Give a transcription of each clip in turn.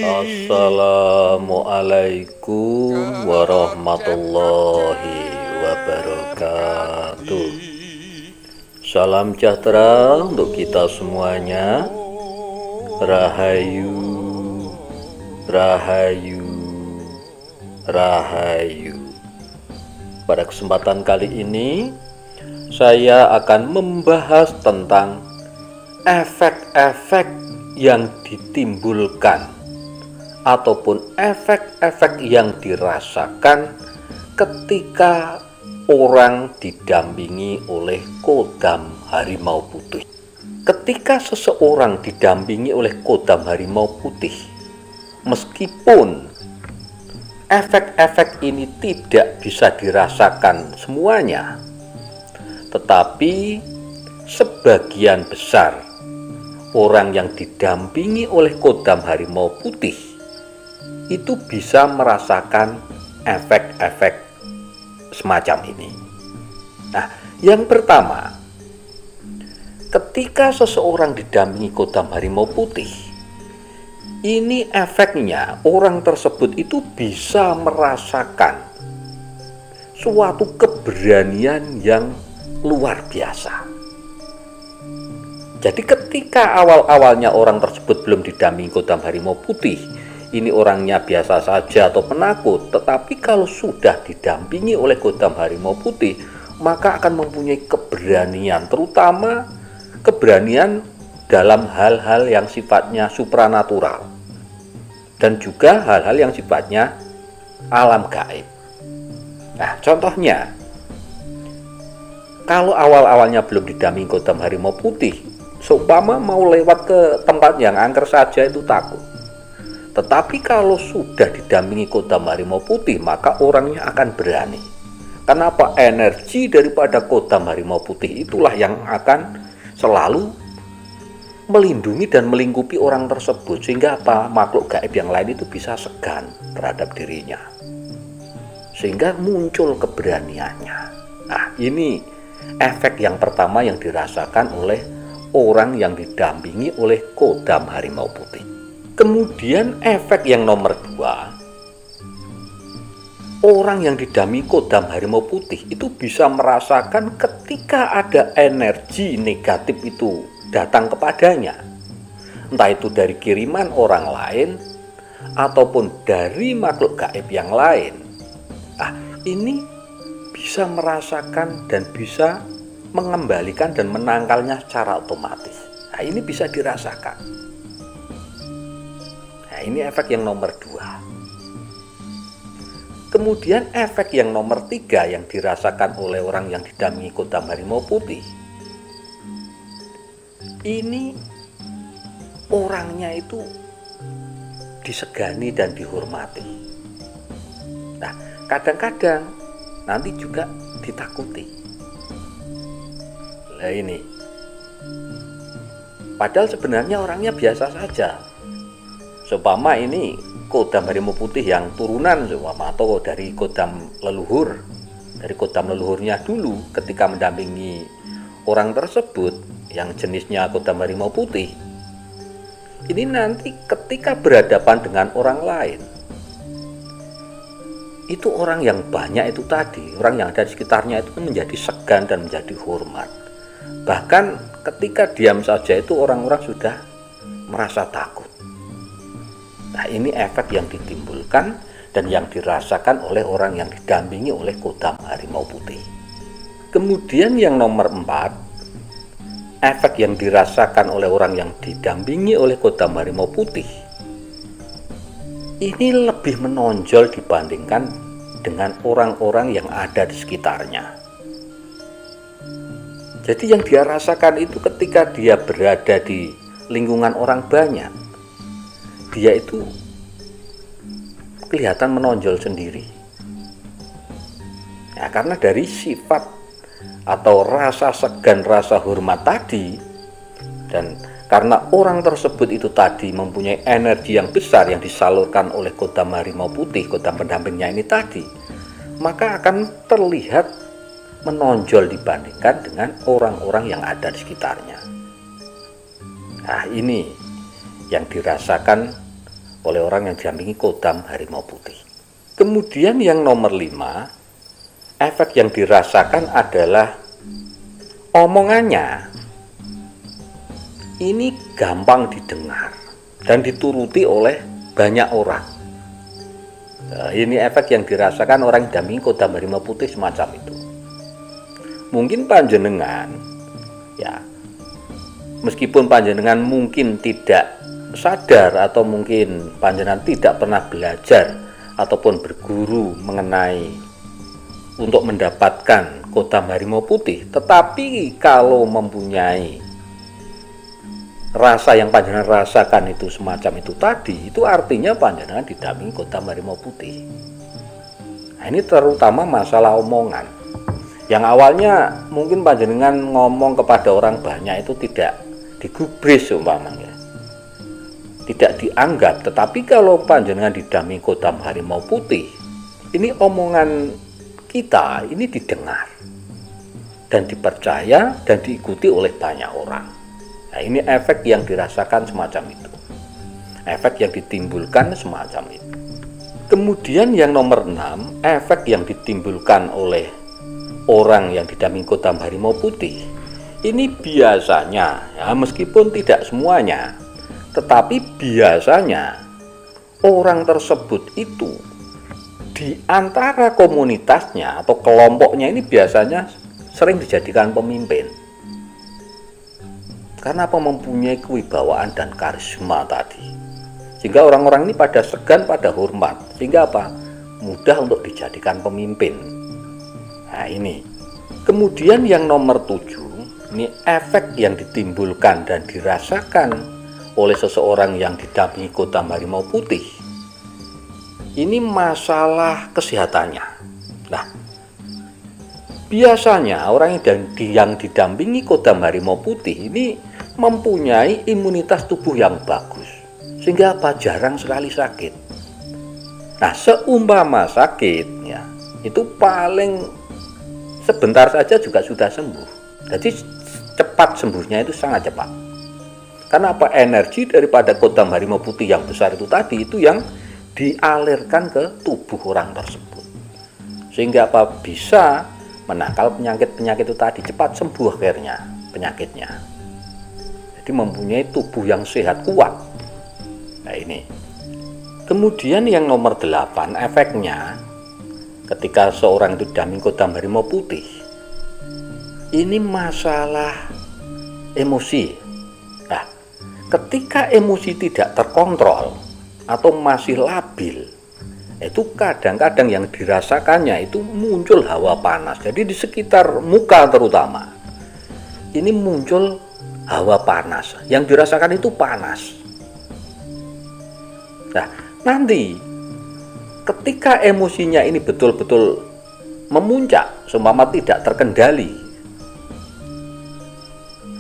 Assalamualaikum warahmatullahi wabarakatuh. Salam sejahtera untuk kita semuanya. Rahayu, rahayu, rahayu. Pada kesempatan kali ini saya akan membahas tentang efek-efek yang ditimbulkan ataupun efek-efek yang dirasakan ketika orang didampingi oleh kodam harimau putih. Ketika seseorang didampingi oleh kodam harimau putih, meskipun efek-efek ini tidak bisa dirasakan semuanya, tetapi sebagian besar orang yang didampingi oleh kodam harimau putih itu bisa merasakan efek-efek semacam ini. Nah, yang pertama, ketika seseorang didampingi kodam harimau putih, ini efeknya orang tersebut itu bisa merasakan suatu keberanian yang luar biasa. Jadi ketika awal-awalnya orang tersebut belum didampingi kodam harimau putih, ini orangnya biasa saja atau penakut, tetapi kalau sudah didampingi oleh kodam harimau putih, maka akan mempunyai keberanian, terutama keberanian dalam hal-hal yang sifatnya supranatural dan juga hal-hal yang sifatnya alam gaib. Nah, contohnya, kalau awal-awalnya belum didampingi kodam harimau putih, seumpama mau lewat ke tempat yang angker saja itu takut. Tetapi kalau sudah didampingi kodam harimau putih, maka orangnya akan berani. Kenapa? Energi daripada kodam harimau putih itulah yang akan selalu melindungi dan melingkupi orang tersebut, sehingga apa? Makhluk gaib yang lain itu bisa segan terhadap dirinya, sehingga muncul keberaniannya. Nah, ini efek yang pertama yang dirasakan oleh orang yang didampingi oleh kodam harimau putih. Kemudian efek yang nomor dua, orang yang didampingi kodam harimau putih itu bisa merasakan ketika ada energi negatif itu datang kepadanya, entah itu dari kiriman orang lain ataupun dari makhluk gaib yang lain. Ini bisa merasakan dan bisa mengembalikan dan menangkalnya secara otomatis. Ini bisa dirasakan. Ini efek yang nomor dua. Kemudian efek yang nomor tiga yang dirasakan oleh orang yang didampingi kodam harimau putih, ini orangnya itu disegani dan dihormati. Nah, kadang-kadang nanti juga ditakuti. Nah, ini padahal sebenarnya orangnya biasa saja. Seumpama ini kodam harimau putih yang turunan seumpama, atau dari kodam leluhur, dari kodam leluhurnya dulu ketika mendampingi orang tersebut yang jenisnya kodam harimau putih. Ini nanti ketika berhadapan dengan orang lain, itu orang yang banyak itu tadi, orang yang ada di sekitarnya itu menjadi segan dan menjadi hormat. Bahkan ketika diam saja itu orang-orang sudah merasa takut. Nah, ini efek yang ditimbulkan dan yang dirasakan oleh orang yang didampingi oleh kodam harimau putih. Kemudian yang nomor 4, efek yang dirasakan oleh orang yang didampingi oleh kodam harimau putih, ini lebih menonjol dibandingkan dengan orang-orang yang ada di sekitarnya. Jadi yang dia rasakan itu ketika dia berada di lingkungan orang banyak, dia itu kelihatan menonjol sendiri. Ya, karena dari sifat atau rasa segan, rasa hormat tadi, dan karena orang tersebut itu tadi mempunyai energi yang besar yang disalurkan oleh kodam harimau putih, kodam pendampingnya ini tadi, maka akan terlihat menonjol dibandingkan dengan orang-orang yang ada di sekitarnya. Nah, ini yang dirasakan oleh orang yang didampingi kodam harimau putih. Kemudian yang nomor 5, efek yang dirasakan adalah omongannya ini gampang didengar dan dituruti oleh banyak orang. Nah, ini efek yang dirasakan orang yang didampingi kodam harimau putih semacam itu. Mungkin panjenengan, ya, meskipun panjenengan mungkin tidak sadar atau mungkin panjenengan tidak pernah belajar ataupun berguru mengenai untuk mendapatkan kodam harimau putih, tetapi kalau mempunyai rasa yang panjenengan rasakan itu semacam itu tadi, itu artinya panjenengan didampingi kodam harimau putih. Nah, ini terutama masalah omongan. Yang awalnya mungkin panjenengan ngomong kepada orang banyak itu tidak digubris umpamanya, tidak dianggap. Tetapi kalau panjenengan didampingi kodam harimau putih, ini omongan kita ini didengar dan dipercaya dan diikuti oleh banyak orang. Nah, ini efek yang dirasakan semacam itu, efek yang ditimbulkan semacam itu. Kemudian yang nomor 6, efek yang ditimbulkan oleh orang yang didampingi kodam harimau putih ini biasanya, ya meskipun tidak semuanya, tetapi biasanya orang tersebut itu di antara komunitasnya atau kelompoknya ini biasanya sering dijadikan pemimpin. Karena apa? Mempunyai kewibawaan dan karisma tadi, sehingga orang-orang ini pada segan, pada hormat, sehingga apa? Mudah untuk dijadikan pemimpin. Nah, ini. Kemudian yang nomor 7, ini efek yang ditimbulkan dan dirasakan oleh seseorang yang didampingi kodam harimau putih. Ini masalah kesehatannya. Nah, biasanya orang yang didampingi kodam harimau putih ini mempunyai imunitas tubuh yang bagus, sehingga apa? Jarang sekali sakit. Nah, seumpama sakit, ya, itu paling sebentar saja juga sudah sembuh. Jadi cepat sembuhnya itu sangat cepat. Karena apa? Energi daripada kodam harimau putih yang besar itu tadi itu yang dialirkan ke tubuh orang tersebut, sehingga apa? Bisa menangkal penyakit-penyakit itu tadi, cepat sembuh akhirnya penyakitnya. Jadi mempunyai tubuh yang sehat kuat. Nah, ini. Kemudian yang nomor 8, efeknya ketika seorang itu didampingi kodam harimau putih, ini masalah emosi. Nah, ketika emosi tidak terkontrol atau masih labil, itu kadang-kadang yang dirasakannya itu muncul hawa panas. Jadi di sekitar muka terutama, ini muncul hawa panas. Yang dirasakan itu panas. Nah, nanti ketika emosinya ini betul-betul memuncak, seumpama tidak terkendali,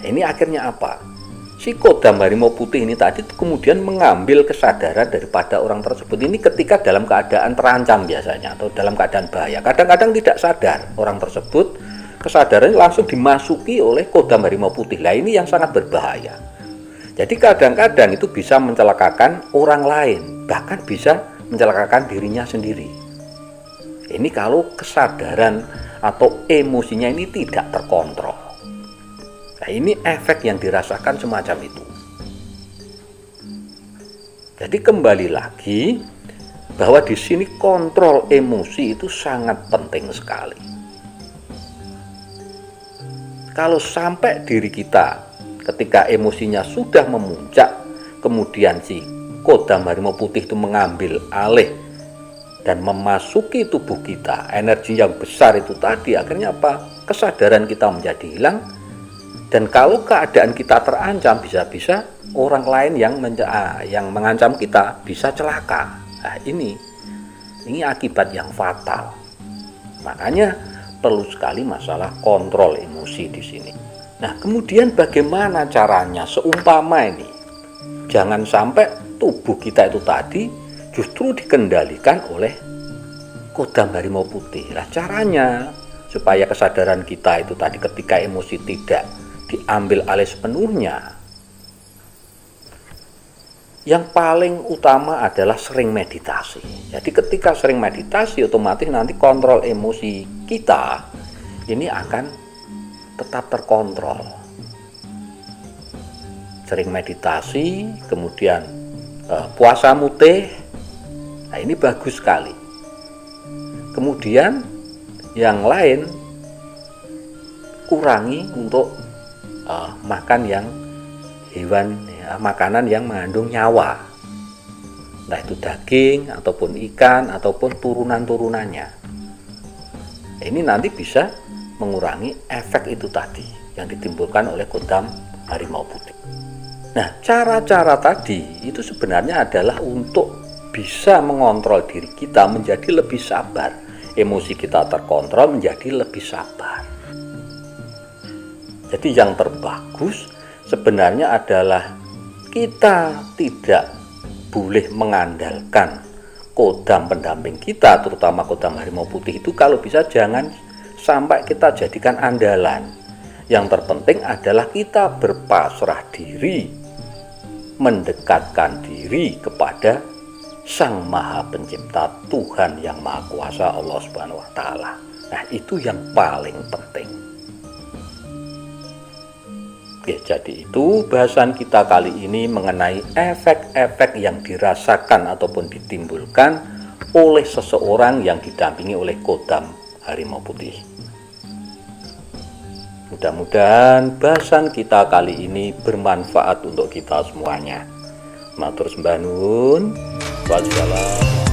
ini akhirnya apa? Si kodam harimau putih ini tadi kemudian mengambil kesadaran daripada orang tersebut ini ketika dalam keadaan terancam biasanya, atau dalam keadaan bahaya. Kadang-kadang tidak sadar orang tersebut, kesadarannya langsung dimasuki oleh kodam harimau putih. Lah, ini yang sangat berbahaya. Jadi kadang-kadang itu bisa mencelakakan orang lain, bahkan bisa mencelakakan dirinya sendiri. Ini kalau kesadaran atau emosinya ini tidak terkontrol. Nah, ini efek yang dirasakan semacam itu. Jadi kembali lagi bahwa di sini kontrol emosi itu sangat penting sekali. Kalau sampai diri kita ketika emosinya sudah memuncak, kemudian si kodam harimau putih itu mengambil alih dan memasuki tubuh kita, energi yang besar itu tadi, akhirnya apa? Kesadaran kita menjadi hilang. Dan kalau keadaan kita terancam, bisa-bisa orang lain yang mengancam kita bisa celaka. Nah, ini akibat yang fatal. Makanya perlu sekali masalah kontrol emosi di sini. Nah, kemudian bagaimana caranya seumpama ini jangan sampai tubuh kita itu tadi justru dikendalikan oleh kodam harimau putih. Nah, caranya supaya kesadaran kita itu tadi ketika emosi tidak diambil alih sepenuhnya, Yang paling utama adalah sering meditasi. Jadi ketika sering meditasi, otomatis nanti kontrol emosi kita ini akan tetap terkontrol. Sering meditasi, kemudian puasa mutih, nah ini bagus sekali. Kemudian yang lain kurangi untuk makan yang hewan, makanan yang mengandung nyawa, entah itu daging ataupun ikan ataupun turunan-turunannya. Ini nanti bisa mengurangi efek itu tadi yang ditimbulkan oleh kodam harimau putih. Nah, cara-cara tadi itu sebenarnya adalah untuk bisa mengontrol diri kita menjadi lebih sabar. Emosi kita terkontrol menjadi lebih sabar. Jadi yang terbagus sebenarnya adalah kita tidak boleh mengandalkan kodam pendamping kita, terutama kodam harimau putih itu kalau bisa jangan sampai kita jadikan andalan. Yang terpenting adalah kita berpasrah diri, mendekatkan diri kepada Sang Maha Pencipta, Tuhan yang Maha Kuasa, Allah Subhanahu wa Ta'ala. Nah, itu yang paling penting. Oke, jadi itu bahasan kita kali ini mengenai efek-efek yang dirasakan ataupun ditimbulkan oleh seseorang yang didampingi oleh kodam harimau putih. Mudah-mudahan bahasan kita kali ini bermanfaat untuk kita semuanya. Matur sembah nuwun. Wassalam.